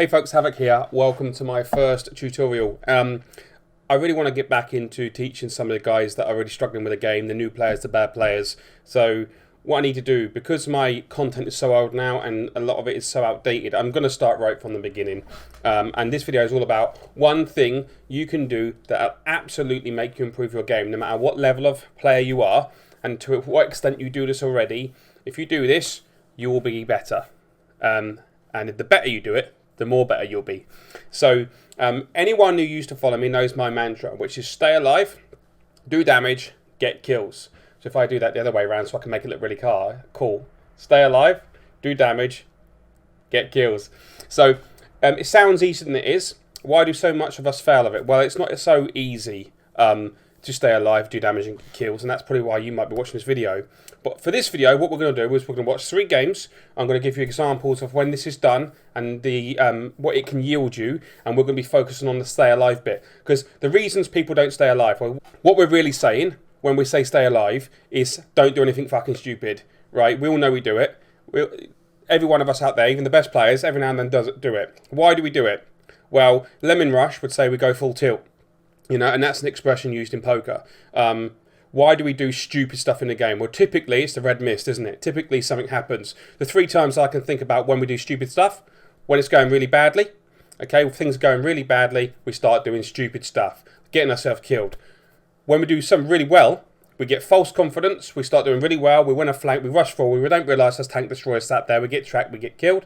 Hey folks, Havoc here. Welcome to my first tutorial. I really want to get back into teaching some of the guys that are really struggling with the game, the new players, the bad players. So what I need to do, because my content is so old now and a lot of it is so outdated, I'm going to start right from the beginning. And this video is all about one thing you can do that will absolutely make you improve your game, no matter what level of player you are and to what extent you do this already. If you do this, you will be better. And the better you do it, the more better you'll be. So anyone who used to follow me knows my mantra, which is stay alive, do damage, get kills. So if I do that the other way around so I can make it look really cool. Stay alive, do damage, get kills. So it sounds easier than it is. Why do so much of us fail of it? Well, it's not so easy to stay alive, do damage and get kills, and that's probably why you might be watching this video. But for this video, what we're going to do is we're going to watch 3 games. I'm going to give you examples of when this is done and the what it can yield you, and we're going to be focusing on the stay alive bit. Because the reasons people don't stay alive, well, what we're really saying when we say stay alive is don't do anything fucking stupid, right? We all know we do it. Every one of us out there, even the best players, every now and then do it. Why do we do it? Well, Lemon Rush would say we go full tilt. You know, and that's an expression used in poker. Why do we do stupid stuff in the game? Well, typically, it's the red mist, isn't it? Typically, something happens. The 3 times I can think about when we do stupid stuff, when it's going really badly, okay, when things are going really badly, we start doing stupid stuff, getting ourselves killed. When we do something really well, we get false confidence, we start doing really well, we win a flank, we rush forward, we don't realise there's tank destroyers sat there, we get tracked, we get killed.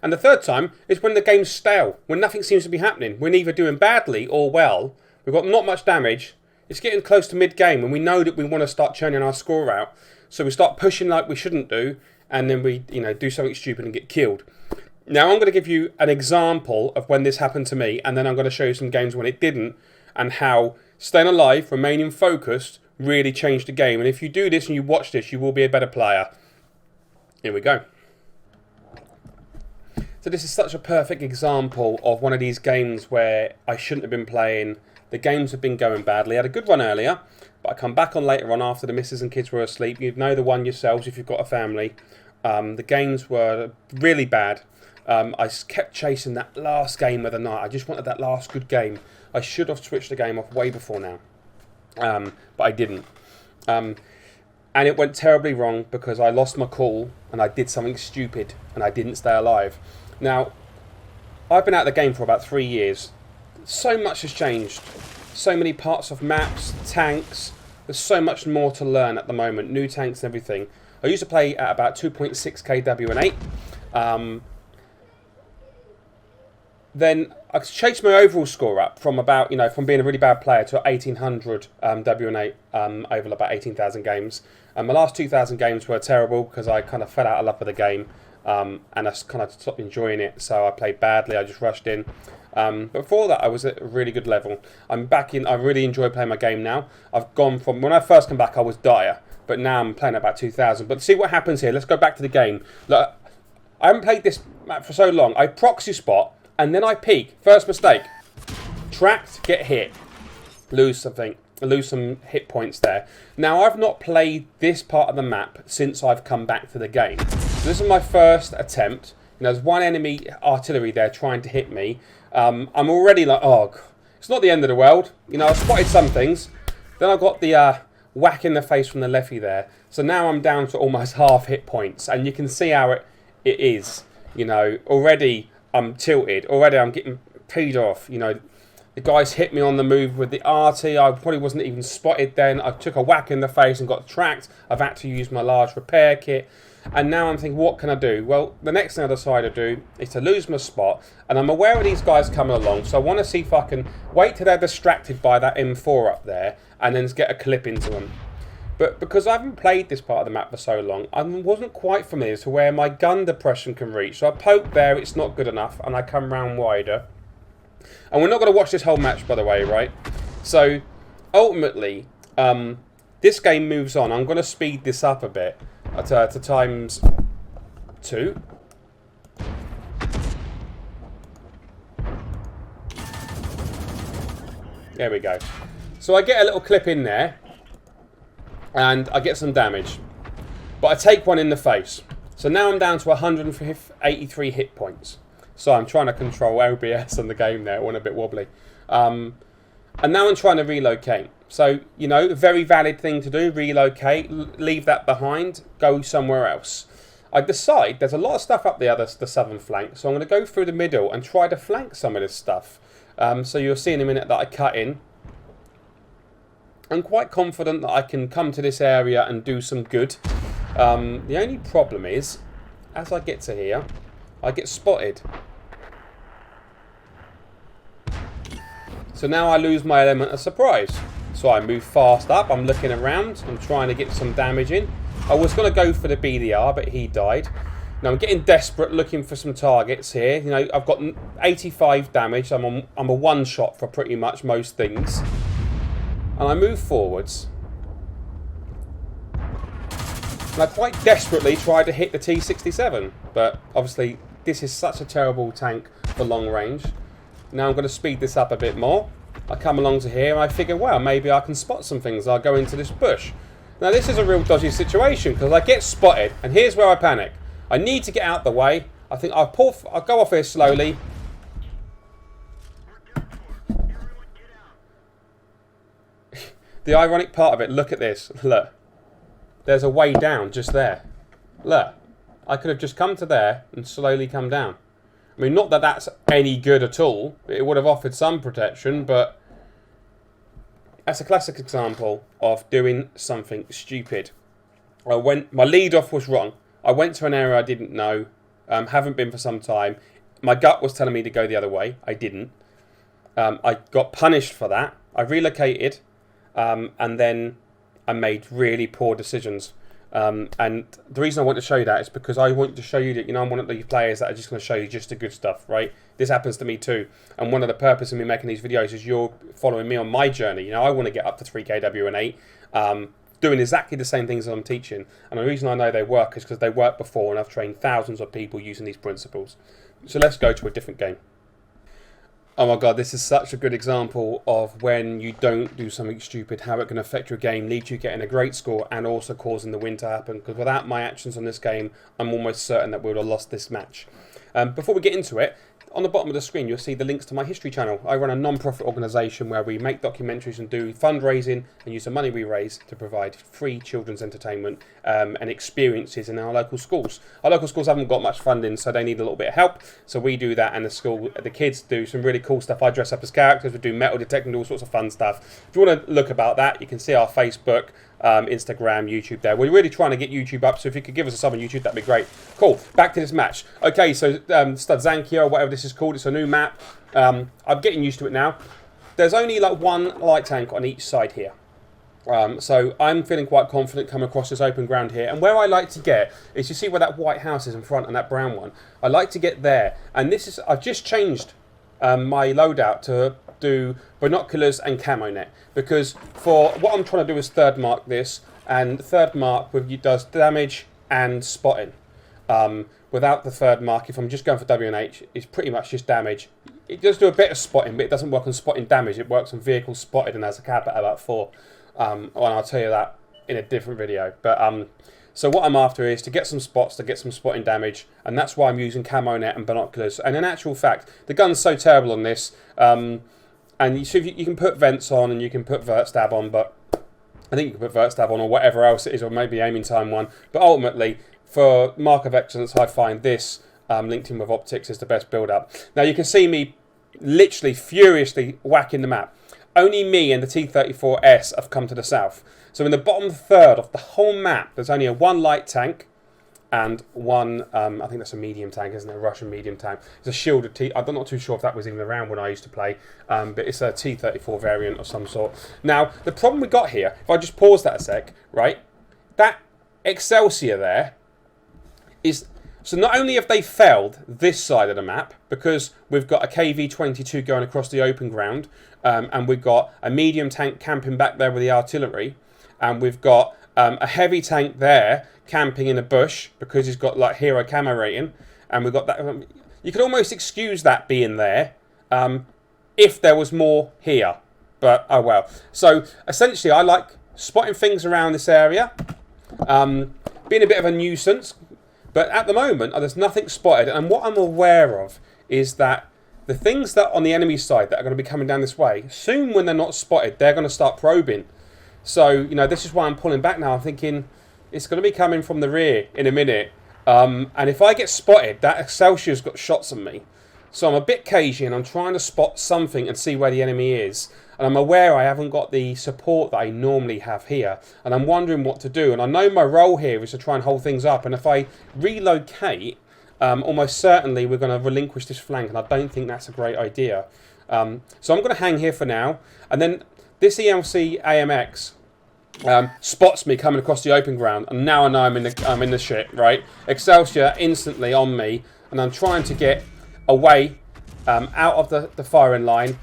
And the 3rd time is when the game's stale, when nothing seems to be happening. We're neither doing badly or well. We've got not much damage. It's getting close to mid-game and we know that we want to start churning our score out. So we start pushing like we shouldn't do, and then we do something stupid and get killed. Now I'm going to give you an example of when this happened to me, and then I'm going to show you some games when it didn't, and how staying alive, remaining focused, really changed the game. And if you do this and you watch this, you will be a better player. Here we go. So this is such a perfect example of one of these games where I shouldn't have been playing. The games have been going badly. I had a good run earlier, but I come back on later on after the missus and kids were asleep. You know the one yourselves if you've got a family. The games were really bad. I kept chasing that last game of the night. I just wanted that last good game. I should have switched the game off way before now, but I didn't. And it went terribly wrong because I lost my cool and I did something stupid and I didn't stay alive. Now, I've been out of the game for about 3 years. So much has changed. So many parts of maps, tanks. There's so much more to learn at the moment. New tanks and everything. I used to play at about 2.6k W&8. Then I chased my overall score up from about, from being a really bad player to 1800 W&8 over about 18,000 games. And my last 2,000 games were terrible because I kind of fell out of love with the game. And I kind of stopped enjoying it, so I played badly. I just rushed in. But before that, I was at a really good level. I'm back in. I really enjoy playing my game now. I've gone from when I first came back, I was dire, but now I'm playing at about 2,000. But see what happens here. Let's go back to the game. Look, I haven't played this map for so long. I proxy spot and then I peek. First mistake. Tracked, get hit, lose something. Lose some hit points there. Now I've not played this part of the map since I've come back to the game. So this is my first attempt. There's one enemy artillery there trying to hit me. I'm already like, oh, it's not the end of the world. I've spotted some things. Then I got the whack in the face from the lefty there. So now I'm down to almost half hit points, and you can see how it is. Already I'm tilted. Already I'm getting peed off. The guys hit me on the move with the RT. I probably wasn't even spotted then. I took a whack in the face and got tracked. I've had to use my large repair kit. And now I'm thinking, what can I do? Well, the next thing I decide to do is to lose my spot. And I'm aware of these guys coming along. So I want to see if I can wait till they're distracted by that M4 up there and then get a clip into them. But because I haven't played this part of the map for so long, I wasn't quite familiar to where my gun depression can reach. So I poke there, it's not good enough, and I come round wider. And we're not going to watch this whole match, by the way, right? So, ultimately, this game moves on. I'm going to speed this up a bit to times 2. There we go. So I get a little clip in there, and I get some damage. But I take one in the face. So now I'm down to 183 hit points. So I'm trying to control OBS on the game there. It went a bit wobbly. And now I'm trying to relocate. So, you know, very valid thing to do. Relocate, leave that behind, go somewhere else. I decide there's a lot of stuff up the southern flank. So I'm going to go through the middle and try to flank some of this stuff. So you'll see in a minute that I cut in. I'm quite confident that I can come to this area and do some good. The only problem is, as I get to here, I get spotted. So now I lose my element of surprise. So I move fast up, I'm looking around, I'm trying to get some damage in. I was going to go for the BDR, but he died. Now I'm getting desperate looking for some targets here. You know, I've got 85 damage, I'm a one shot for pretty much most things. And I move forwards. And I quite desperately tried to hit the T-67, but obviously this is such a terrible tank for long range. Now I'm going to speed this up a bit more. I come along to here and I figure, well, maybe I can spot some things. I'll go into this bush. Now this is a real dodgy situation because I get spotted and here's where I panic. I need to get out the way. I think I'll go off here slowly. The ironic part of it, look at this. Look. There's a way down just there. Look. I could have just come to there and slowly come down. I mean, not that that's any good at all. It would have offered some protection, but that's a classic example of doing something stupid. My lead off was wrong. I went to an area I didn't know, haven't been for some time. My gut was telling me to go the other way. I didn't. I got punished for that. I relocated, and then I made really poor decisions. And the reason I want to show you that is because I want to show you that, you know, I'm one of these players that are just going to show you just the good stuff, right? This happens to me too. And one of the purpose of me making these videos is you're following me on my journey. You know, I want to get up to 3kW and 8, doing exactly the same things that I'm teaching. And the reason I know they work is because they worked before and I've trained thousands of people using these principles. So let's go to a different game. Oh my god, this is such a good example of when you don't do something stupid, how it can affect your game, lead you getting a great score and also causing the win to happen. Because without my actions on this game, I'm almost certain that we would have lost this match. Before we get into it, on the bottom of the screen you'll see the links to my history channel. I run a non-profit organisation where we make documentaries and do fundraising and use the money we raise to provide free children's entertainment and experiences in our local schools. Our local schools haven't got much funding, so they need a little bit of help. So we do that, and the kids do some really cool stuff. I dress up as characters, we do metal detecting, all sorts of fun stuff. If you want to look about that, you can see our Facebook, Instagram, YouTube there. We're really trying to get YouTube up, so if you could give us a sub on YouTube, that'd be great. Cool, back to this match. Okay, so Studzankia, or whatever this is called, it's a new map. I'm getting used to it now. There's only like one light tank on each side here. So I'm feeling quite confident coming across this open ground here. And where I like to get is, you see where that white house is in front and that brown one? I like to get there. And this is, I've just changed my loadout to do binoculars and camo net, because for what I'm trying to do is third mark this, and third mark does damage and spotting. Without the third mark, if I'm just going for W&H, it's pretty much just damage. It does do a bit of spotting, but it doesn't work on spotting damage. It works on vehicles spotted and has a cap at about 4. And I'll tell you that in a different video. But so what I'm after is to get some spots, to get some spotting damage, and that's why I'm using camo net and binoculars. And in actual fact, the gun's so terrible on this. And you can put vents on and you can put vert stab on, but I think you can put vert stab on or whatever else it is, or maybe aiming time one. But ultimately, for mark of excellence, I find this linked in with optics is the best build up. Now you can see me literally furiously whacking the map. Only me and the T-34S have come to the south. So in the bottom third of the whole map, there's only one light tank and one, I think that's a medium tank, isn't it? A Russian medium tank. It's a shielded I'm not too sure if that was even around when I used to play, but it's a T-34 variant of some sort. Now, the problem we got here, if I just pause that a sec, right? That Excelsior there is... So not only have they failed this side of the map, because we've got a KV-22 going across the open ground, and we've got a medium tank camping back there with the artillery, and we've got a heavy tank there camping in a bush because he's got like hero camo rating, and we've got that. You could almost excuse that being there if there was more here, but oh well. So essentially, I like spotting things around this area, being a bit of a nuisance. But at the moment, there's nothing spotted, and what I'm aware of is that the things that on the enemy side that are going to be coming down this way, soon when they're not spotted, they're going to start probing. So, you know, this is why I'm pulling back now. I'm thinking it's going to be coming from the rear in a minute. And if I get spotted, that Excelsior's got shots on me. So I'm a bit cagey and I'm trying to spot something and see where the enemy is. And I'm aware I haven't got the support that I normally have here. And I'm wondering what to do. And I know my role here is to try and hold things up. And if I relocate, almost certainly we're going to relinquish this flank. And I don't think that's a great idea. So I'm going to hang here for now. And then this ELC AMX spots me coming across the open ground. And now I know I'm in the shit, right? Excelsior instantly on me. And I'm trying to get away out of the firing line.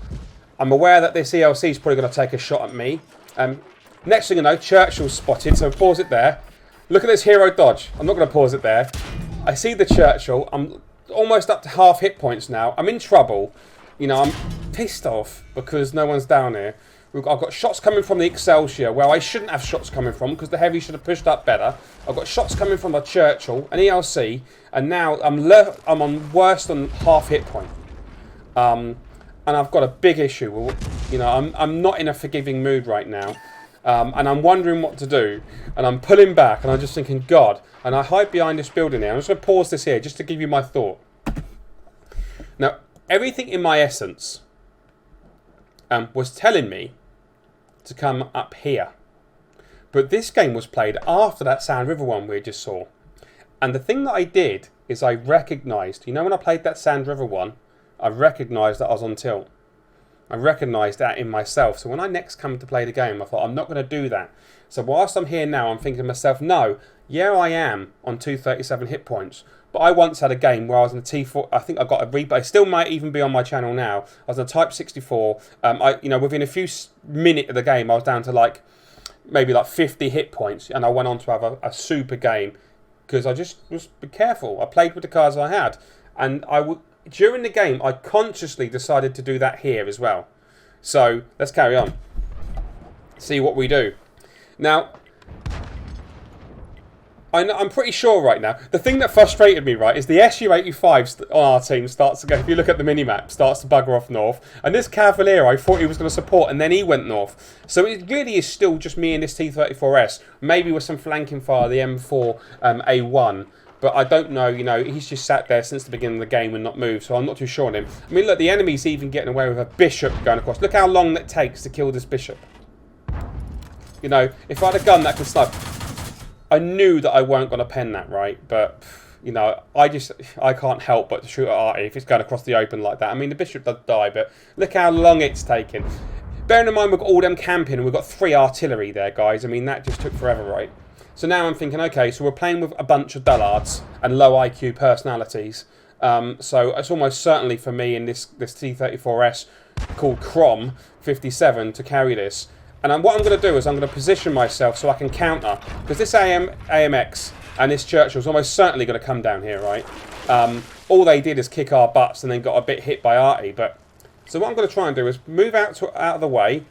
I'm aware that this ELC is probably going to take a shot at me. Next thing you know, Churchill's spotted, so pause it there. Look at this hero dodge. I'm not going to pause it there. I see the Churchill. I'm almost up to half hit points now. I'm in trouble. You know, I'm pissed off because no one's down here. I've got shots coming from the Excelsior, where I shouldn't have shots coming from because the heavy should have pushed up better. I've got shots coming from the Churchill, an ELC, and now I'm on worse than half hit point. And I've got a big issue. You know, I'm not in a forgiving mood right now. And I'm wondering what to do. And I'm pulling back and I'm just thinking, God. And I hide behind this building here. I'm just going to pause this here just to give you my thought. Now, everything in my essence was telling me to come up here. But this game was played after that Sand River one we just saw. And the thing that I did is I recognised, you know, when I played that Sand River one, I recognised that I was on tilt. I recognised that in myself. So when I next come to play the game, I thought, I'm not going to do that. So whilst I'm here now, I'm thinking to myself, no, yeah, I am on 237 hit points. But I once had a game where I was in a T4. I think I got a replay. It still might even be on my channel now. I was in a Type 64. Within a few minutes of the game, I was down to maybe 50 hit points. And I went on to have a super game. Because I just was be careful. I played with the cards I had. And during the game, I consciously decided to do that here as well. So, let's carry on. See what we do. Now, I'm pretty sure right now, the thing that frustrated me, right, is the SU-85 on our team starts to go, if you look at the minimap, starts to bugger off north. And this Cavalier, I thought he was going to support, and then he went north. So it really is still just me and this T-34S, maybe with some flanking fire, the M4 A1. But I don't know, you know, he's just sat there since the beginning of the game and not moved, so I'm not too sure on him. I mean, look, the enemy's even getting away with a bishop going across. Look how long that takes to kill this bishop. You know, if I had a gun that could snipe, I knew that I weren't going to pen that, right? But, you know, I can't help but to shoot at Artie if it's going across the open like that. I mean, the bishop does die, but look how long it's taken. Bearing in mind we've got all them camping and we've got 3 artillery there, guys. I mean, that just took forever, right? So now I'm thinking, okay, so we're playing with a bunch of dullards and low IQ personalities. So it's almost certainly for me in this T-34S called Crom 57 to carry this. And what I'm going to do is I'm going to position myself so I can counter. Because this AMX and this Churchill's almost certainly going to come down here, right? All they did is kick our butts and then got a bit hit by Artie. So what I'm going to try and do is move out of the way.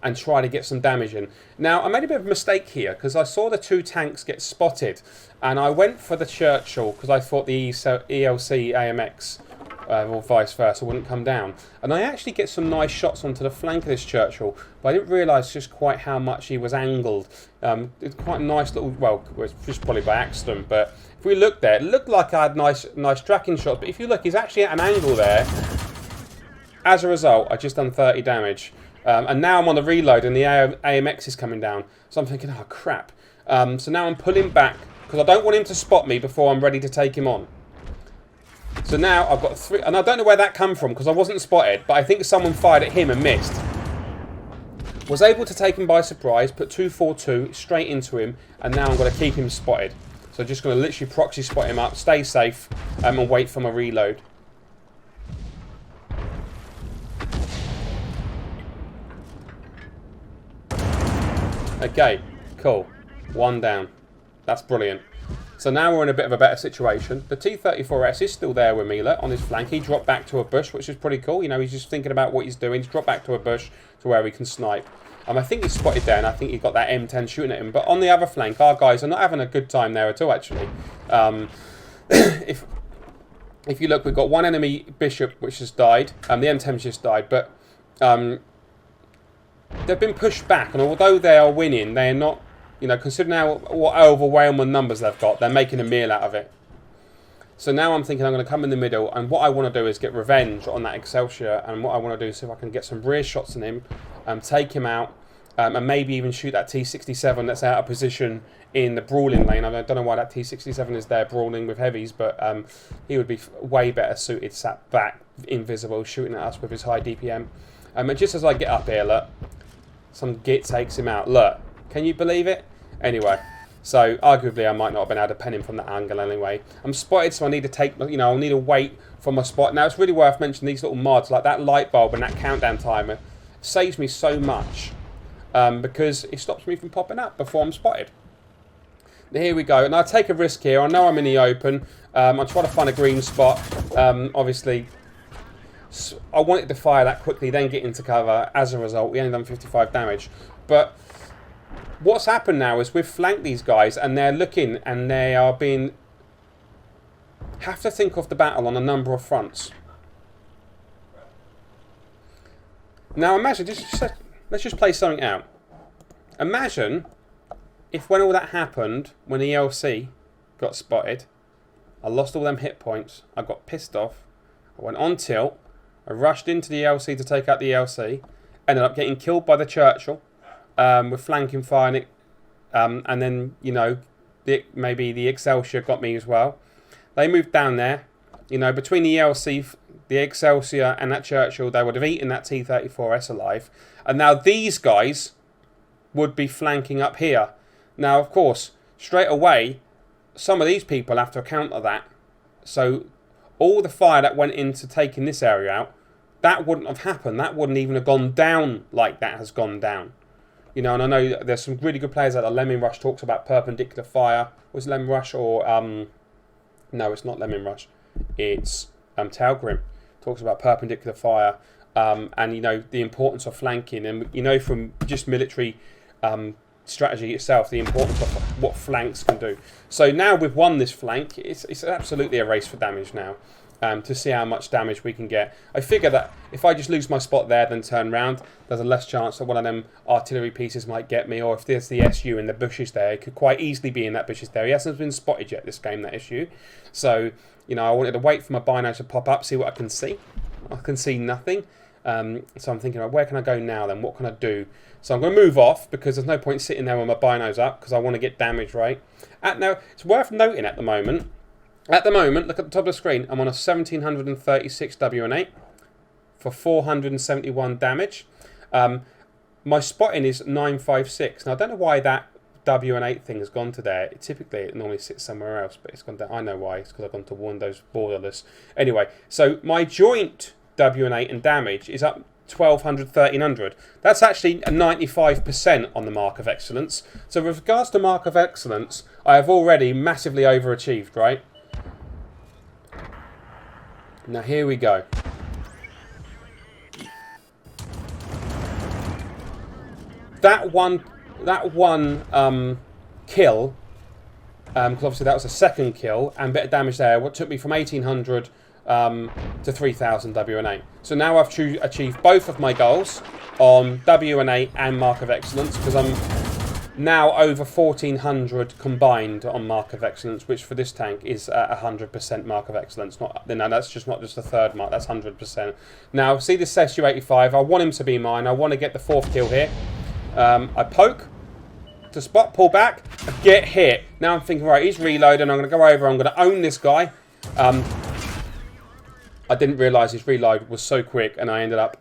And try to get some damage in. Now, I made a bit of a mistake here because I saw the 2 tanks get spotted and I went for the Churchill because I thought the ELC AMX or vice versa wouldn't come down. And I actually get some nice shots onto the flank of this Churchill, but I didn't realise just quite how much he was angled. It's quite a nice little, well, it was just probably by accident, but if we looked there, it looked like I had nice tracking shots, but if you look, he's actually at an angle there. As a result, I just done 30 damage. And now I'm on the reload and the AMX is coming down. So I'm thinking, oh crap. So now I'm pulling back because I don't want him to spot me before I'm ready to take him on. So now I've got 3, and I don't know where that come from because I wasn't spotted, but I think someone fired at him and missed. Was able to take him by surprise, put 242 straight into him, and now I'm going to keep him spotted. So just going to literally proxy spot him up, stay safe, and wait for my reload. Okay, cool. 1 down. That's brilliant. So now we're in a bit of a better situation. The T-34S is still there with Mila on his flank. He dropped back to a bush, which is pretty cool. You know, he's just thinking about what he's doing. He's dropped back to a bush to where he can snipe. I think he's spotted there, and I think he got that M10 shooting at him. But on the other flank, our guys are not having a good time there at all, actually. if you look, we've got one enemy bishop which has died. The M10's just died, but they've been pushed back, and although they are winning, they are not, considering how what overwhelming numbers they've got, they're making a meal out of it. So now I'm thinking I'm going to come in the middle, and what I want to do is get revenge on that Excelsior, and what I want to do is see if I can get some rear shots on him, take him out, and maybe even shoot that T67 that's out of position in the brawling lane. I don't know why that T67 is there brawling with heavies, but he would be way better suited sat back, invisible, shooting at us with his high DPM. And just as I get up here, look, some git takes him out. Look, can you believe it? Anyway, so arguably I might not have been able to pen him from that angle anyway. I'm spotted, so I need to take, I'll need to wait for my spot. Now it's really worth mentioning these little mods, like that light bulb and that countdown timer, saves me so much because it stops me from popping up before I'm spotted. Here we go, and I'll take a risk here. I know I'm in the open. I'll try to find a green spot. Obviously, I wanted to fire that quickly, then get into cover. As a result, we only done 55 damage. But what's happened now is we've flanked these guys, and they're looking, and they are being... have to think of the battle on a number of fronts. Now imagine, let's just play something out. Imagine if when all that happened, when the ELC got spotted, I lost all them hit points, I got pissed off, I went on tilt, I rushed into the ELC to take out the ELC, ended up getting killed by the Churchill, with flanking fire, and then, maybe the Excelsior got me as well. They moved down there, between the ELC, the Excelsior and that Churchill, they would have eaten that T-34S alive, and now these guys would be flanking up here. Now, of course, straight away, some of these people have to counter that. So all the fire that went into taking this area out, that wouldn't have happened. That wouldn't even have gone down like that has gone down. And I know there's some really good players out there. Lemon Rush talks about perpendicular fire. Was it Lemon Rush or... no, it's not Lemon Rush. It's Tailgrim. Talks about perpendicular fire. And, the importance of flanking. And, from just military... strategy itself, the importance of what flanks can do. So now we've won this flank, it's absolutely a race for damage now, to see how much damage we can get. I figure that if I just lose my spot there then turn round, there's a less chance that one of them artillery pieces might get me, or if there's the SU in the bushes there, it could quite easily be in that bushes there. He hasn't been spotted yet this game, that SU. So, I wanted to wait for my binos to pop up, see what I can see. I can see nothing. So I'm thinking, where can I go now then? What can I do? So I'm going to move off because there's no point sitting there with my binos up because I want to get damage right. Now, it's worth noting at the moment, look at the top of the screen, I'm on a 1736 WN8 for 471 damage. My spotting is 956. Now, I don't know why that WN8 thing has gone to there. Typically, it normally sits somewhere else, but it's gone down. I know why. It's because I've gone to Windows borderless. Anyway, so my joint WN8 and damage is up 1200, 1300. That's actually a 95% on the Mark of Excellence. So with regards to Mark of Excellence, I have already massively overachieved, right? Now here we go. That one kill, because obviously that was a second kill, and bit of damage there, what took me from 1800 to 3000 WN8. So now I've achieved both of my goals on WN8 and Mark of Excellence, because I'm now over 1400 combined on Mark of Excellence, which for this tank is 100% Mark of Excellence. No, that's not just the third mark, that's 100%. Now, see this SU-85, I want him to be mine, I want to get the fourth kill here. I poke to spot, pull back, get hit. Now I'm thinking, right, he's reloading, I'm going to go over, I'm going to own this guy. I didn't realise his reload was so quick, and I ended up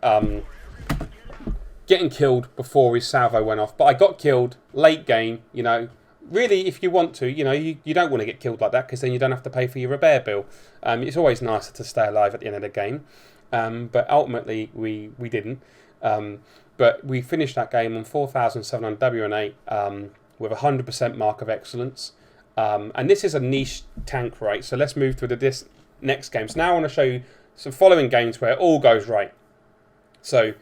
getting killed before his salvo went off. But I got killed late game, Really, if you want to, you don't want to get killed like that, because then you don't have to pay for your repair bill. It's always nicer to stay alive at the end of the game. But ultimately, we didn't. But we finished that game on 4,700 WN8 with 100% Mark of Excellence. And this is a niche tank, right? So let's move to this next game. So now I want to show you some following games where it all goes right. So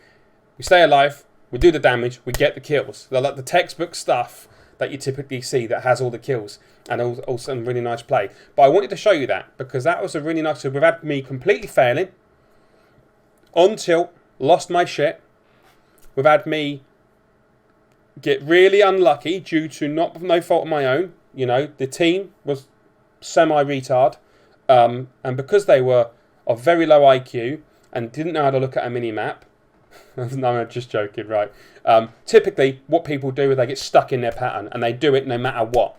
we stay alive, we do the damage, we get the kills. They're like the textbook stuff that you typically see that has all the kills and all some really nice play. But I wanted to show you that because that was a really nice... So we've had me completely failing, on tilt, lost my shit. We've had me get really unlucky due to no fault of my own. You know, the team was semi-retard. And because they were of very low IQ and didn't know how to look at a mini-map... No, I'm just joking, right? Typically, what people do is they get stuck in their pattern and they do it no matter what.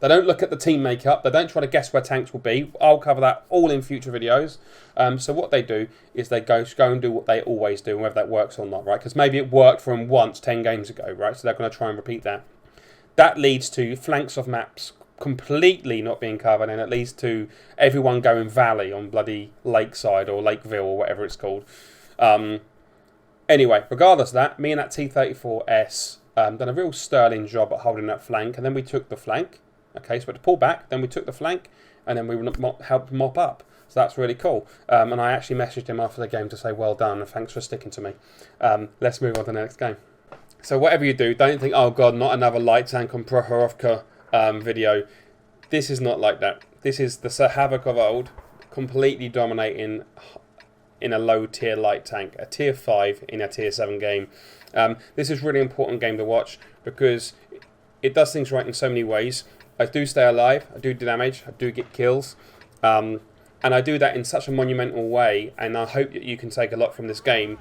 They don't look at the team makeup. They don't try to guess where tanks will be. I'll cover that all in future videos. So what they do is they go and do what they always do, whether that works or not, right? Because maybe it worked for them once 10 games ago, right? So they're going to try and repeat that. That leads to flanks of maps completely not being covered, and it leads to everyone going valley on bloody Lakeside or Lakeville or whatever it's called. Anyway, regardless of that, me and that T-34S done a real sterling job at holding that flank, and then we took the flank. Okay, so we had to pull back, then we took the flank, and then we helped mop up. So that's really cool. And I actually messaged him after the game to say well done and thanks for sticking to me. Let's move on to the next game. So whatever you do, don't think, oh god, not another light tank on Prohorovka video. This is not like that. This is the Havoc of old, completely dominating in a low tier light tank, a tier 5 in a tier 7 game. This is a really important game to watch because it does things right in so many ways. I do stay alive, I do damage, I do get kills, and I do that in such a monumental way, and I hope that you can take a lot from this game.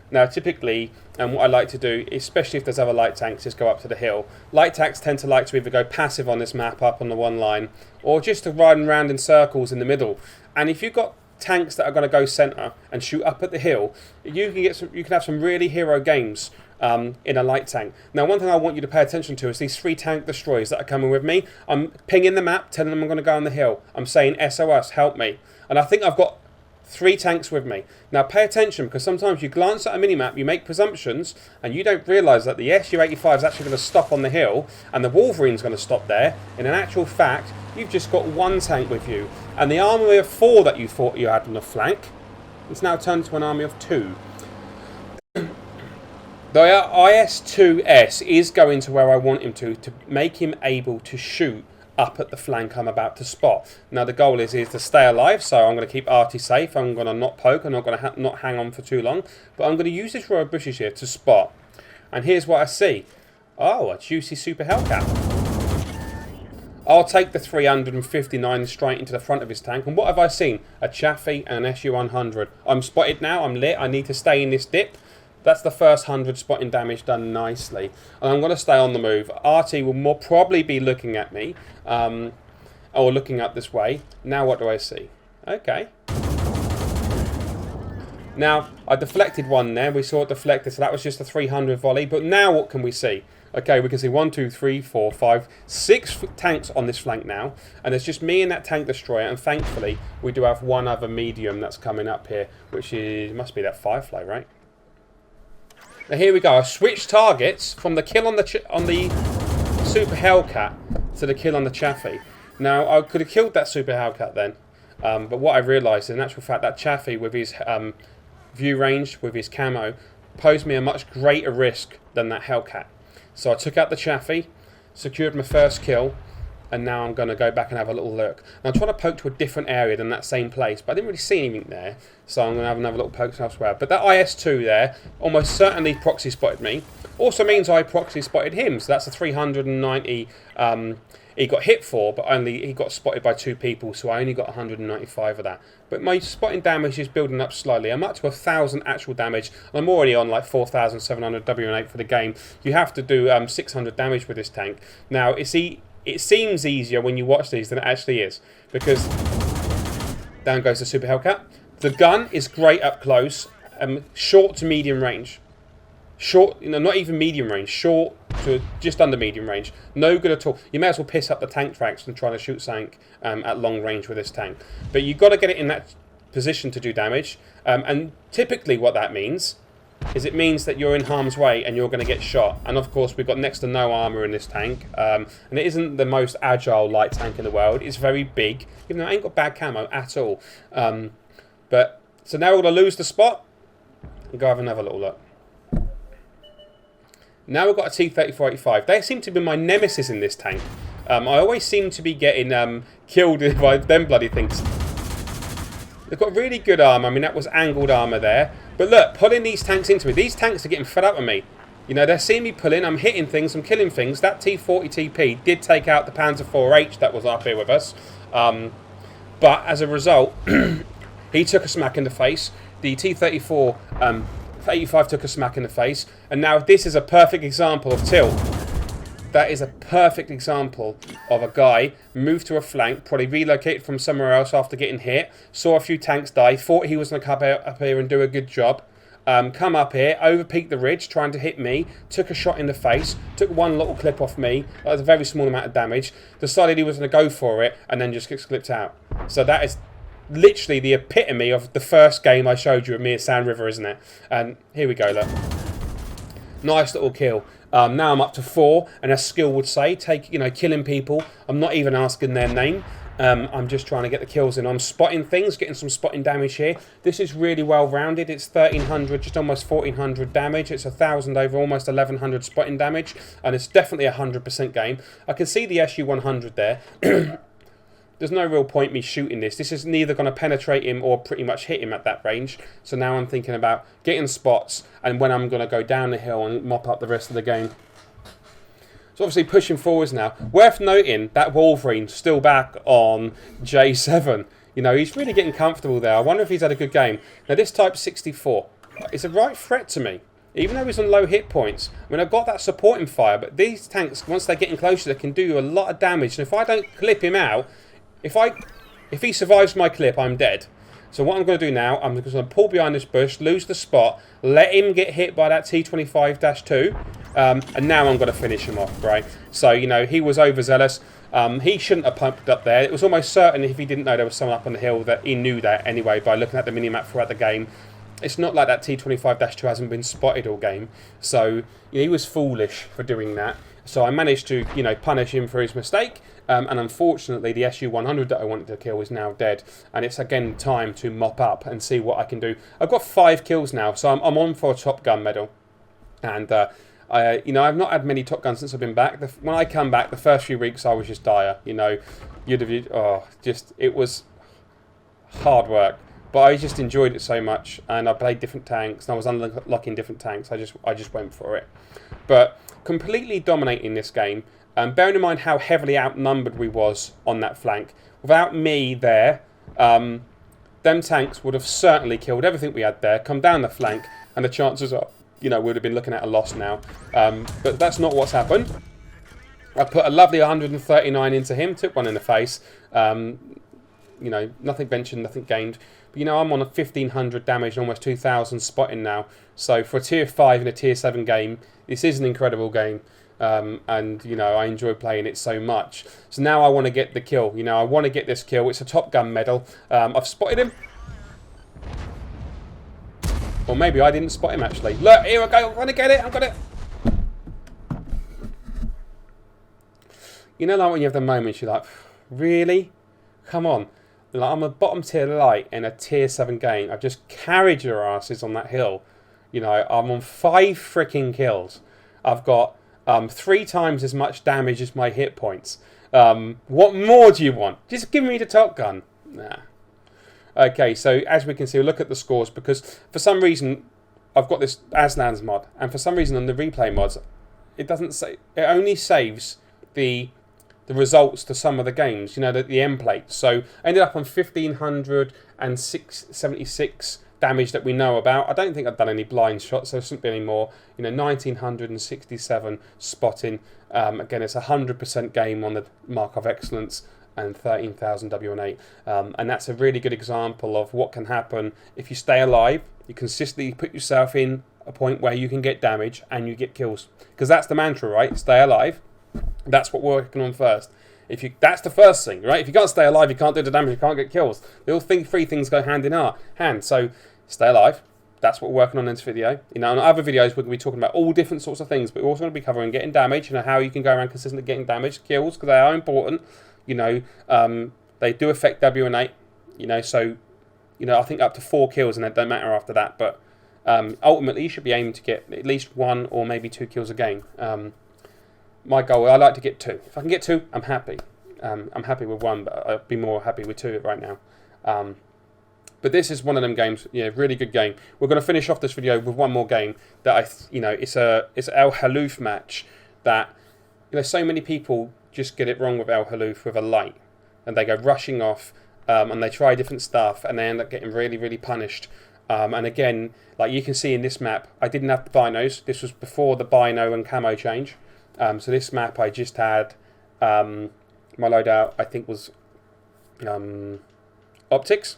Now typically, and what I like to do, especially if there's other light tanks, is go up to the hill. Light tanks tend to like to either go passive on this map up on the one line, or just to ride around in circles in the middle. And if you've got tanks that are going to go centre and shoot up at the hill, you can have some really hero games in a light tank. Now one thing I want you to pay attention to is these 3 tank destroyers that are coming with me. I'm pinging the map, telling them I'm going to go on the hill. I'm saying SOS, help me. And I think I've got 3 tanks with me. Now pay attention, because sometimes you glance at a minimap, you make presumptions, and you don't realise that the Su-85 is actually going to stop on the hill, and the Wolverine's going to stop there. In an actual fact, you've just got 1 tank with you. And the army of 4 that you thought you had on the flank, it's now turned to an army of 2. The IS-2S is going to where I want him to make him able to shoot up at the flank I'm about to spot. Now the goal is to stay alive, so I'm going to keep Artie safe. I'm going to not poke, I'm not going to not hang on for too long, but I'm going to use this row of bushes here to spot. And here's what I see. Oh, a juicy Super Hellcat. I'll take the 359 straight into the front of his tank, and what have I seen? A Chaffee and an SU-100. I'm spotted now, I'm lit, I need to stay in this dip. That's the first 100 spotting damage done nicely. And I'm going to stay on the move. RT will more probably be looking at me, or looking up this way. Now what do I see? Okay. Now, I deflected one there. We saw it deflected, so that was just a 300 volley. But now what can we see? Okay, we can see 1, 2, 3, 4, 5, 6 tanks on this flank now. And there's just me and that tank destroyer. And thankfully, we do have one other medium that's coming up here, which must be that Firefly, right? Now here we go. I switched targets from the kill on the Super Hellcat to the kill on the Chaffee. Now I could have killed that Super Hellcat then, but what I realised is, in actual fact, that Chaffee with his view range, with his camo, posed me a much greater risk than that Hellcat. So I took out the Chaffee, secured my first kill, and now I'm going to go back and have a little look. Now I'm trying to poke to a different area than that same place, but I didn't really see anything there, so I'm going to have another little poke elsewhere. But that IS-2 there almost certainly proxy spotted me. Also means I proxy spotted him, so that's a 390 he got hit for, but only he got spotted by 2 people, so I only got 195 of that. But my spotting damage is building up slowly. I'm up to 1,000 actual damage. I'm already on like 4,700 WN8 for the game. You have to do 600 damage with this tank. Now, it seems easier when you watch these than it actually is, because down goes the Super Hellcat. The gun is great up close, short to medium range. Short, not even medium range, short to just under medium range. No good at all. You may as well piss up the tank tracks than trying to shoot something at long range with this tank. But you've got to get it in that position to do damage. And typically what that means is it means that you're in harm's way and you're going to get shot. And of course we've got next to no armour in this tank. And it isn't the most agile light tank in the world. It's very big, even though it ain't got bad camo at all. But so now we're going to lose the spot and go have another little look. Now we've got a T-34-85. They seem to be my nemesis in this tank. I always seem to be getting killed by them bloody things. They've got really good armour. I mean, that was angled armour there. But look, pulling these tanks into me. These tanks are getting fed up with me. You know, they're seeing me pulling. I'm hitting things. I'm killing things. That T-40TP did take out the Panzer IV-H that was up here with us. But as a result, he took a smack in the face. The T-34-85 took a smack in the face. And now this is a perfect example of tilt. That is a perfect example of a guy moved to a flank, probably relocated from somewhere else after getting hit, saw a few tanks die, thought he was going to come up here and do a good job, come up here, overpeaked the ridge, trying to hit me, took a shot in the face, took one little clip off me, that was a very small amount of damage, decided he was going to go for it, and then just gets clipped out. So that is literally the epitome of the first game I showed you of me at Sand River, isn't it? And here we go, look. Nice little kill. Now I'm up to 4, and as skill would say, killing people. I'm not even asking their name. I'm just trying to get the kills in. I'm spotting things, getting some spotting damage here. This is really well rounded. It's 1300, just almost 1400 damage. It's 1000 over almost 1100 spotting damage, and it's definitely a 100% game. I can see the SU-100 there. There's no real point me shooting this. This is neither going to penetrate him or pretty much hit him at that range. So now I'm thinking about getting spots and when I'm going to go down the hill and mop up the rest of the game. So obviously pushing forwards now. Worth noting that Wolverine still back on J7. You know, he's really getting comfortable there. I wonder if he's had a good game. Now this Type 64 is a right threat to me. Even though he's on low hit points. I mean, I've got that supporting fire, but these tanks, once they're getting closer, they can do a lot of damage. And if I don't clip him out, if he survives my clip, I'm dead. So what I'm going to do now, I'm just going to pull behind this bush, lose the spot, let him get hit by that T-25-2, and now I'm going to finish him off, right? So, you know, he was overzealous. He shouldn't have pumped up there. It was almost certain if he didn't know there was someone up on the hill that he knew that anyway by looking at the minimap throughout the game. It's not like that T-25-2 hasn't been spotted all game. So, you know, he was foolish for doing that. So I managed to, you know, punish him for his mistake. And unfortunately, the SU-100 that I wanted to kill is now dead. And it's again time to mop up and see what I can do. I've got 5 kills now, so I'm on for a Top Gun medal. And, you know, I've not had many Top Guns since I've been back. When I come back, the first few weeks, I was just dire. You know, it was hard work. But I just enjoyed it so much. And I played different tanks, and I was unlocking different tanks. I just went for it. But completely dominating this game. Bearing in mind how heavily outnumbered we was on that flank, without me there, them tanks would have certainly killed everything we had there, come down the flank, and the chances are, you know, we'd have been looking at a loss now. But that's not what's happened. I put a lovely 139 into him, took one in the face. You know, nothing ventured, nothing gained. But, you know, I'm on a 1500 damage and almost 2000 spotting now. So for a tier 5 in a tier 7 game, this is an incredible game. And, you know, I enjoy playing it so much. So now I want to get the kill. You know, I want to get this kill. It's a Top Gun medal. I've spotted him. Or maybe I didn't spot him, actually. Look, here I go. I'm going to get it. I've got it. You know, like when you have the moments, you're like, really? Come on. Like, I'm a bottom tier light in a tier 7 game. I've just carried your asses on that hill. You know, I'm on 5 freaking kills. I've got 3 times as much damage as my hit points. What more do you want? Just give me the Top Gun. Nah. Okay, so as we can see, we'll look at the scores, because for some reason I've got this Aslan's mod, and for some reason on the replay mods, it only saves the results to some of the games, you know, the end plates. So I ended up on 1576 damage that we know about. I don't think I've done any blind shots, so there shouldn't be any more. You know, 1967 spotting. Again, it's a 100% game on the Mark of Excellence, and 13,000 W18. And that's a really good example of what can happen if you stay alive. You consistently put yourself in a point where you can get damage and you get kills. Because that's the mantra, right? Stay alive. That's what we're working on first. That's the first thing, right? If you can't stay alive, you can't do the damage, you can't get kills. They all think 3 things go hand in hand. So stay alive. That's what we're working on in this video. You know, in other videos, we're going to be talking about all different sorts of things, but we're also going to be covering getting damage, you know, how you can go around consistently getting damage, kills, because they are important. You know, they do affect W and 8. You know, so, you know, I think up to 4 kills, and it don't matter after that. But Ultimately, you should be aiming to get at least 1 or maybe 2 kills a game. My goal, I like to get 2. If I can get 2, I'm happy. I'm happy with 1, but I'd be more happy with 2 right now. But this is one of them games, really good game. We're going to finish off this video with one more game that it's El Haloof match that, so many people just get it wrong with El Haloof with a light, and they go rushing off, and they try different stuff, and they end up getting really, really punished. And again, like you can see in this map, I didn't have the binos. This was before the bino and camo change. So this map, I just had my loadout, I think was optics,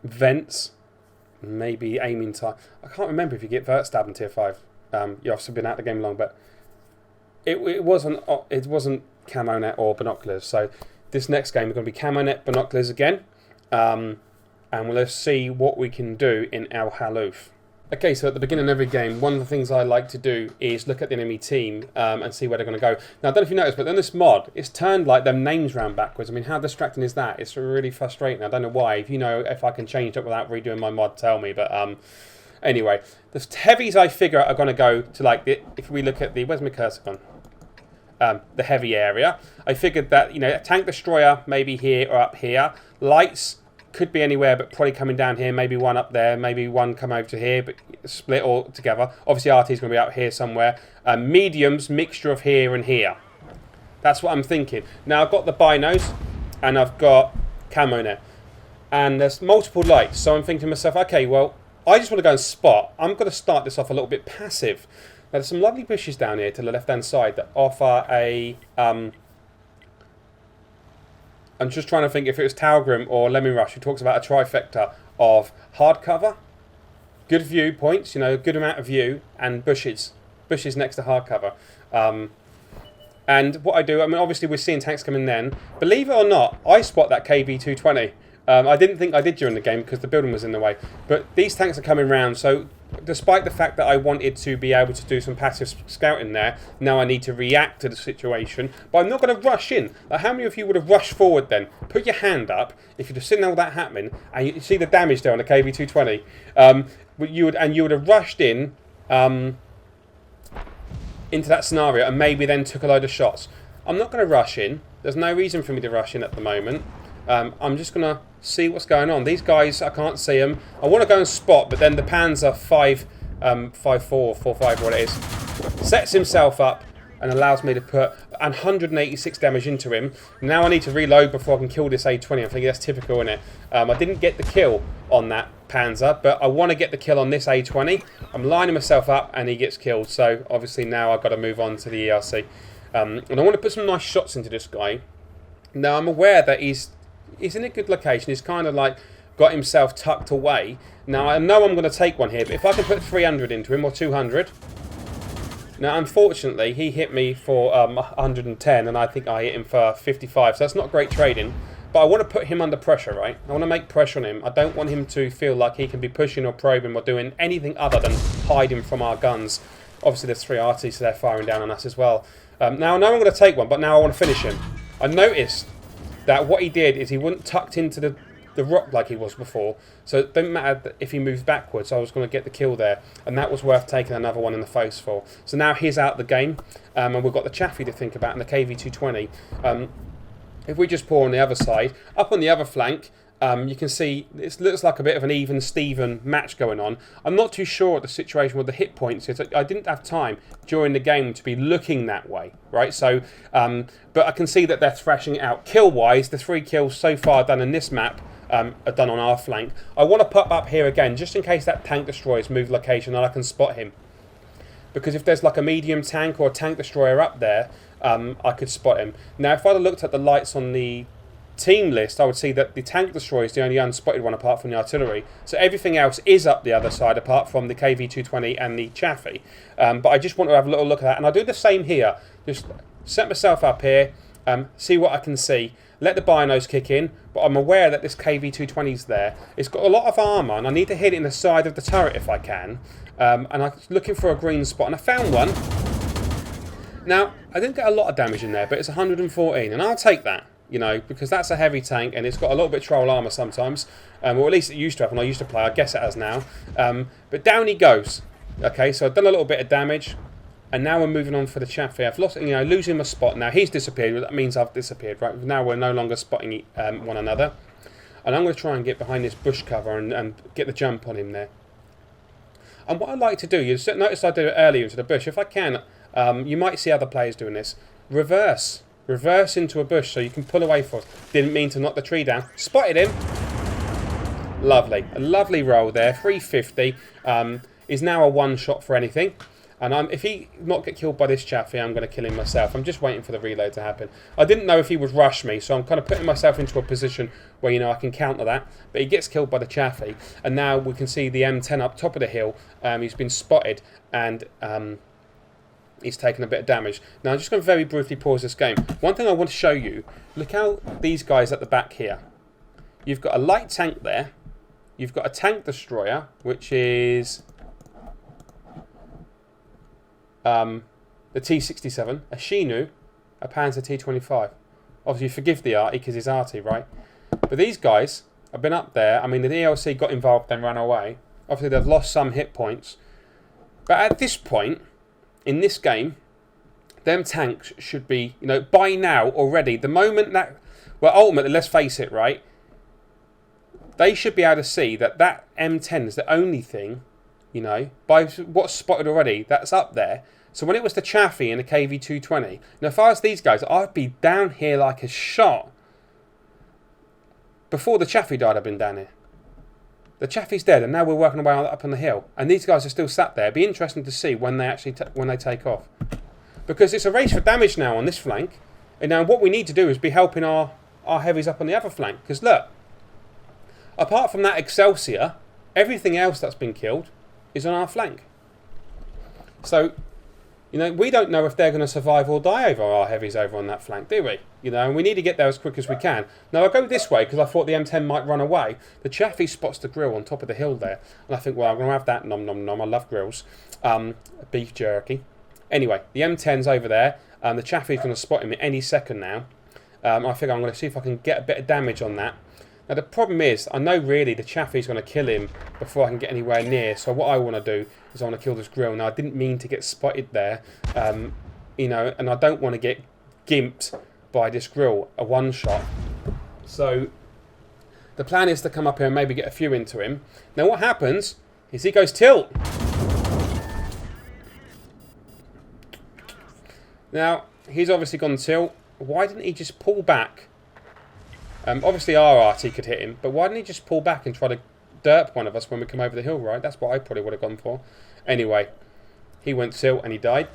vents, maybe aiming time. I can't remember if you get vert stab in tier 5. You've obviously been out the game long, but it wasn't camo net or binoculars. So this next game is going to be camo net, binoculars again, and we'll see what we can do in El Haloof. Okay, so at the beginning of every game, one of the things I like to do is look at the enemy team and see where they're going to go. Now, I don't know if you noticed, but in this mod, it's turned like them names round backwards. I mean, how distracting is that? It's really frustrating. I don't know why. If you know if I can change it without redoing my mod, tell me. But anyway, the heavies I figure are going to go to like if we look at the where's my cursor gone? The heavy area. I figured that a tank destroyer maybe here or up here. Lights could be anywhere, but probably coming down here. Maybe one up there. Maybe one come over to here, but split all together. Obviously, RT is going to be out here somewhere. Mediums, mixture of here and here. That's what I'm thinking. Now I've got the binos, and I've got camo net, and there's multiple lights. So I'm thinking to myself, okay, well, I just want to go and spot. I'm going to start this off a little bit passive. Now, there's some lovely bushes down here to the left-hand side that offer a... I'm just trying to think if it was Talgrim or Lemon Rush who talks about a trifecta of hard cover, good view points, a good amount of view, and bushes. Bushes next to hard cover. And what I do, I mean, obviously we're seeing tanks coming then. Believe it or not, I spot that KV-220. I didn't think I did during the game because the building was in the way. But these tanks are coming round, so despite the fact that I wanted to be able to do some passive scouting there, now I need to react to the situation. But I'm not going to rush in. Like, how many of you would have rushed forward then? Put your hand up if you'd have seen all that happening, and you see the damage there on the KV-220. You would have rushed in into that scenario and maybe then took a load of shots. I'm not going to rush in. There's no reason for me to rush in at the moment. I'm just going to see what's going on. These guys, I can't see them. I want to go and spot, but then the Panzer 5-4, 4-5, what it is, sets himself up and allows me to put 186 damage into him. Now I need to reload before I can kill this A20. I think that's typical, isn't it? I didn't get the kill on that Panzer, but I want to get the kill on this A20. I'm lining myself up and he gets killed. So obviously now I've got to move on to the ERC. And I want to put some nice shots into this guy. Now I'm aware that he's in a good location. He's kind of like got himself tucked away. Now I know I'm going to take one here, but if I can put 300 into him or 200. Now unfortunately he hit me for 110 and I think I hit him for 55, so that's not great trading. But I want to put him under pressure, right? I want to make pressure on him. I don't want him to feel like he can be pushing or probing or doing anything other than hiding from our guns. Obviously there's 3 RTs, so they're firing down on us as well. Now I know I'm going to take one, but now I want to finish him. I noticed that what he did is he wasn't tucked into the rock like he was before, so it didn't matter if he moves backwards. I was going to get the kill there, and that was worth taking another one in the face for. So now he's out the game, and we've got the Chaffee to think about and the KV-220. If we just pour on the other side, up on the other flank, you can see it looks like a bit of an even Steven match going on. I'm not too sure of the situation with the hit points. I didn't have time during the game to be looking that way, right? So, but I can see that they're thrashing out. Kill-wise, the 3 kills so far done in this map are done on our flank. I want to pop up here again, just in case that tank destroyer's moved location and I can spot him. Because if there's like a medium tank or a tank destroyer up there, I could spot him. Now, if I'd have looked at the lights on the team list, I would see that the tank destroyer is the only unspotted one apart from the artillery. So everything else is up the other side apart from the KV-220 and the Chaffee. But I just want to have a little look at that. And I'll do the same here. Just set myself up here, see what I can see. Let the binos kick in, but I'm aware that this KV-220 is there. It's got a lot of armour, and I need to hit it in the side of the turret if I can. And I'm looking for a green spot, and I found one. Now, I didn't get a lot of damage in there, but it's 114, and I'll take that. you know, because that's a heavy tank and it's got a little bit of troll armor sometimes, or at least it used to have when I used to play. I guess it has now. But down he goes. Okay, so I've done a little bit of damage, and now we're moving on for the Chaffee. I've lost, you know, losing my spot. Now he's disappeared. That means I've disappeared, right? Now we're no longer spotting one another, and I'm going to try and get behind this bush cover and get the jump on him there. And what I like to do, you notice I did it earlier into the bush. If I can, you might see other players doing this. Reverse into a bush so you can pull away for it. Didn't mean to knock the tree down. Spotted him. Lovely, a lovely roll there. 350 is now a one shot for anything. And if he not get killed by this Chaffee, I'm going to kill him myself. I'm just waiting for the reload to happen. I didn't know if he would rush me, so I'm kind of putting myself into a position where, you know, I can counter that. But he gets killed by the Chaffee, and now we can see the M10 up top of the hill. He's been spotted, and he's taken a bit of damage. Now I'm just going to very briefly pause this game. One thing I want to show you, look how these guys at the back here. You've got a light tank there. You've got a tank destroyer, which is the T-67, a Shinu, a Panzer T-25. Obviously, forgive the arty because he's arty, right? But these guys have been up there. I mean, the ELC got involved and ran away. Obviously, they've lost some hit points. But at this point, in this game, them tanks should be, you know, by now already, the moment that, well, ultimately, let's face it, right? They should be able to see that that M10 is the only thing, you know, by what's spotted already, that's up there. So when it was the Chaffee and the KV-220, now if I was these guys, I'd be down here like a shot. Before the Chaffee died, I'd been down here. The Chaffee's dead, and now we're working our way up on the hill. And these guys are still sat there. It'd be interesting to see when they actually when they take off. Because it's a race for damage now on this flank. And now what we need to do is be helping our heavies up on the other flank. Because look, apart from that Excelsior, everything else that's been killed is on our flank. So, you know, we don't know if they're going to survive or die over our heavies over on that flank, do we? You know, and we need to get there as quick as we can. Now, I go this way because I thought the M10 might run away. The Chaffee spots the grill on top of the hill there. And I think, well, I'm going to have that. Nom, nom, nom. I love grills. Beef jerky. Anyway, the M10's over there. The Chaffee's going to spot him at any second now. I figure I'm going to see if I can get a bit of damage on that. Now, the problem is, I know really the Chaffee's going to kill him before I can get anywhere near. So what I want to do is I want to kill this grill. Now, I didn't mean to get spotted there, you know, and I don't want to get gimped by this grill, a one-shot. So the plan is to come up here and maybe get a few into him. Now, what happens is he goes tilt. Now, he's obviously gone tilt. Why didn't he just pull back? Obviously our RT could hit him, but why didn't he just pull back and try to derp one of us when we come over the hill, right? That's what I probably would have gone for. Anyway, he went tilt and he died.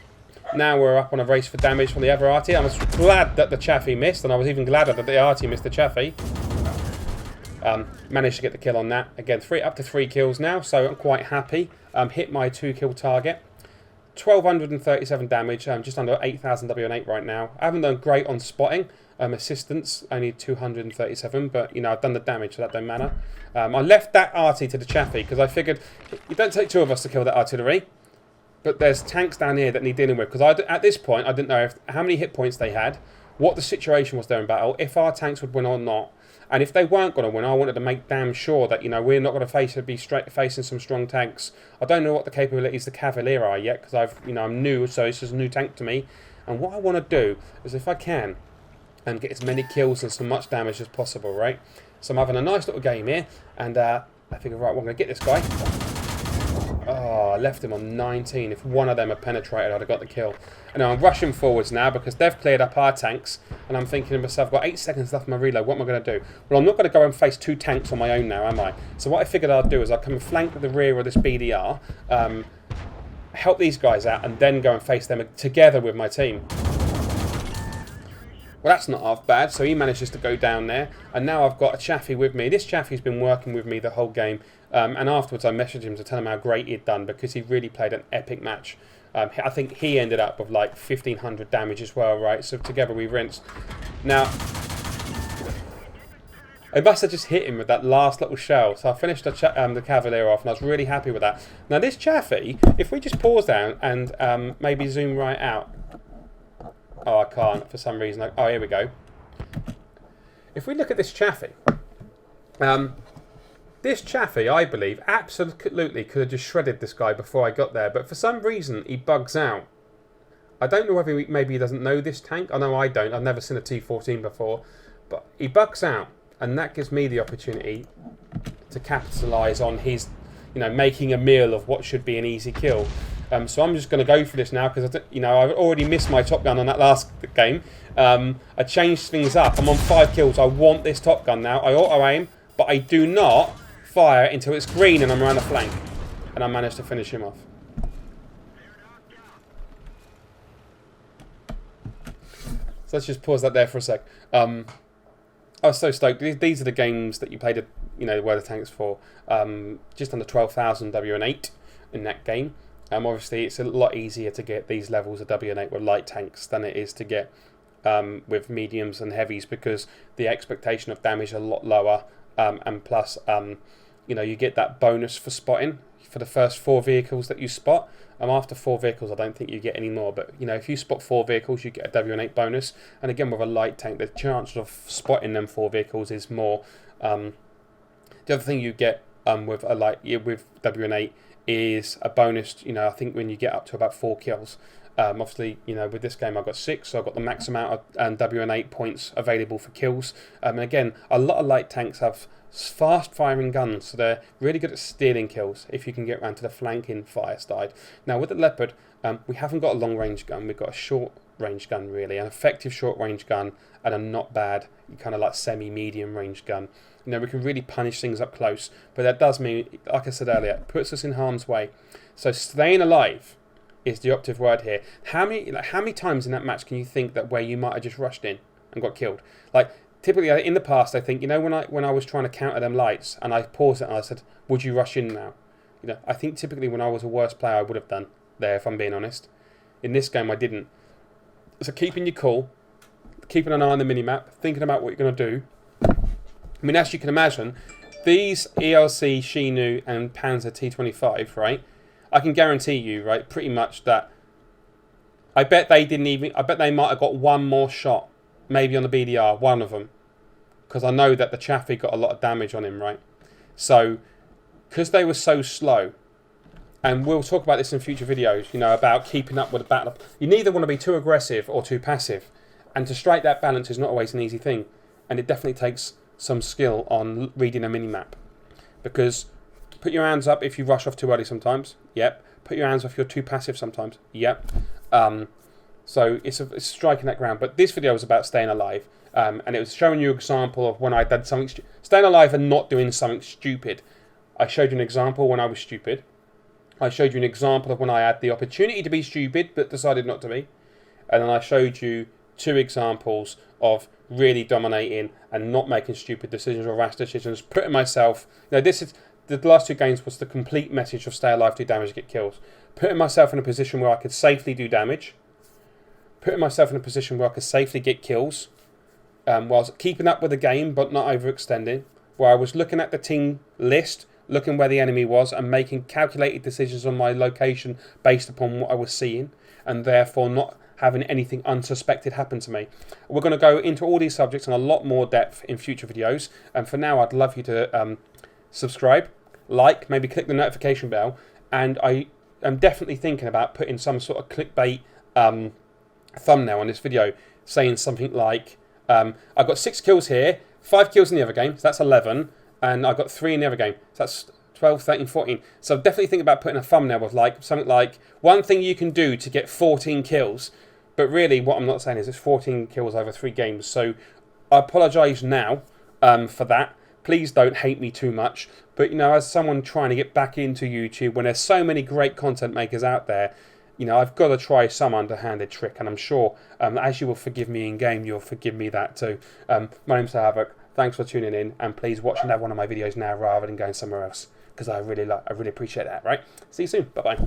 Now we're up on a race for damage from the other RT. I was glad that the Chaffee missed, and I was even gladder that the RT missed the Chaffee. Managed to get the kill on that. Again, up to 3 kills now, so I'm quite happy. Hit my 2-kill target. 1,237 damage, just under 8,000 WN8 right now. I haven't done great on spotting. Assistance, only 237, but, you know, I've done the damage, so that don't matter. I left that RT to the Chaffee, because I figured, you don't take 2 of us to kill that artillery, but there's tanks down here that need dealing with, because at this point, I didn't know how many hit points they had, what the situation was there in battle, if our tanks would win or not, and if they weren't going to win, I wanted to make damn sure that, you know, we're not going to be facing some strong tanks. I don't know what the capabilities of the Cavalier are yet, because I'm new, so it's just a new tank to me, and what I want to do is, if I can, and get as many kills and so much damage as possible, right? So I'm having a nice little game here, and I figure, right, well, I'm going to get this guy. Oh, I left him on 19. If one of them had penetrated, I'd have got the kill. And now I'm rushing forwards now because they've cleared up our tanks, and I'm thinking to myself, I've got 8 seconds left of my reload, what am I going to do? Well, I'm not going to go and face 2 tanks on my own now, am I? So what I figured I'd do is I'd come and flank the rear of this BDR, help these guys out, and then go and face them together with my team. Well, that's not half bad, so he manages to go down there, and now I've got a Chaffee with me. This Chaffee's been working with me the whole game, and afterwards I messaged him to tell him how great he'd done, because he really played an epic match. I think he ended up with like 1,500 damage as well, right? So together we rinsed. Now, I must have just hit him with that last little shell, so I finished the Cavalier off, and I was really happy with that. Now this Chaffee, if we just pause down and maybe zoom right out. Oh, I can't for some reason. Oh, here we go. if we look at this Chaffee, this Chaffee, I believe, absolutely could have just shredded this guy before I got there, but for some reason he bugs out. I don't know whether maybe he doesn't know this tank. I know I don't. I've never seen a T14 before, but he bugs out, and that gives me the opportunity to capitalise on his, making a meal of what should be an easy kill. So I'm just going to go for this now because I've already missed my top gun on that last game. I changed things up. I'm on 5 kills. I want this top gun now. I auto aim, but I do not fire until it's green and I'm around the flank, and I managed to finish him off. So let's just pause that there for a sec. I was so stoked. These are the games that you played, where the tanks for. Just under 12,000 WN8 in that game. Obviously, it's a lot easier to get these levels of WN8 with light tanks than it is to get with mediums and heavies, because the expectation of damage is a lot lower, and plus, you get that bonus for spotting for the first 4 vehicles that you spot. After 4 vehicles, I don't think you get any more. But, if you spot 4 vehicles, you get a WN8 bonus. And again, with a light tank, the chance of spotting them 4 vehicles is more. The other thing you get with WN8 is a bonus. I think when you get up to about 4 kills. Obviously, with this game, I've got 6, so I've got the max amount of WN8 points available for kills. And again, a lot of light tanks have fast-firing guns, so they're really good at stealing kills if you can get around to the flanking fire side. Now, with the Leopard, we haven't got a long-range gun. We've got a short-range gun, really, an effective short-range gun, and a not bad, kind of like semi-medium range gun. We can really punish things up close, but that does mean, like I said earlier, it puts us in harm's way. So staying alive is the operative word here. How many times in that match can you think that where you might have just rushed in and got killed? Typically, in the past, I think, when I was trying to counter them lights and I paused it and I said, would you rush in now? I think typically when I was a worse player, I would have done there, if I'm being honest. In this game, I didn't. So keeping your cool, keeping an eye on the minimap, thinking about what you're going to do. I mean, as you can imagine, these ELC, Shinu and Panzer T25, right? I can guarantee you, right, pretty much that I bet they might have got one more shot, maybe on the BDR, one of them. Because I know that the Chaffee got a lot of damage on him, right? So, because they were so slow, and we'll talk about this in future videos, about keeping up with the battle. You neither want to be too aggressive or too passive. And to strike that balance is not always an easy thing. And it definitely takes some skill on reading a mini-map. Because put your hands up if you rush off too early sometimes. Yep. Put your hands off if you're too passive sometimes. Yep. So it's striking that ground. But this video was about staying alive. And it was showing you an example of when I did something... staying alive and not doing something stupid. I showed you an example when I was stupid. I showed you an example of when I had the opportunity to be stupid but decided not to be. And then I showed you 2 examples of really dominating and not making stupid decisions or rash decisions. Putting myself... this is... The last 2 games was the complete message of stay alive, do damage, get kills. Putting myself in a position where I could safely do damage. Putting myself in a position where I could safely get kills. Whilst keeping up with the game but not overextending. Where I was looking at the team list, looking where the enemy was and making calculated decisions on my location based upon what I was seeing. And therefore not having anything unsuspected happen to me. We're going to go into all these subjects in a lot more depth in future videos. And for now, I'd love you to... subscribe, like, maybe click the notification bell, and I am definitely thinking about putting some sort of clickbait thumbnail on this video, saying something like, I've got 6 kills here, 5 kills in the other game, so that's 11, and I've got 3 in the other game, so that's 12, 13, 14. So definitely think about putting a thumbnail with something like, one thing you can do to get 14 kills, but really what I'm not saying is it's 14 kills over 3 games, so I apologise now for that. Please don't hate me too much. But, as someone trying to get back into YouTube, when there's so many great content makers out there, I've got to try some underhanded trick. And I'm sure, as you will forgive me in game, you'll forgive me that too. My name's Havoc. Thanks for tuning in. And please watch another one of my videos now rather than going somewhere else. Because I really appreciate that, right? See you soon. Bye-bye.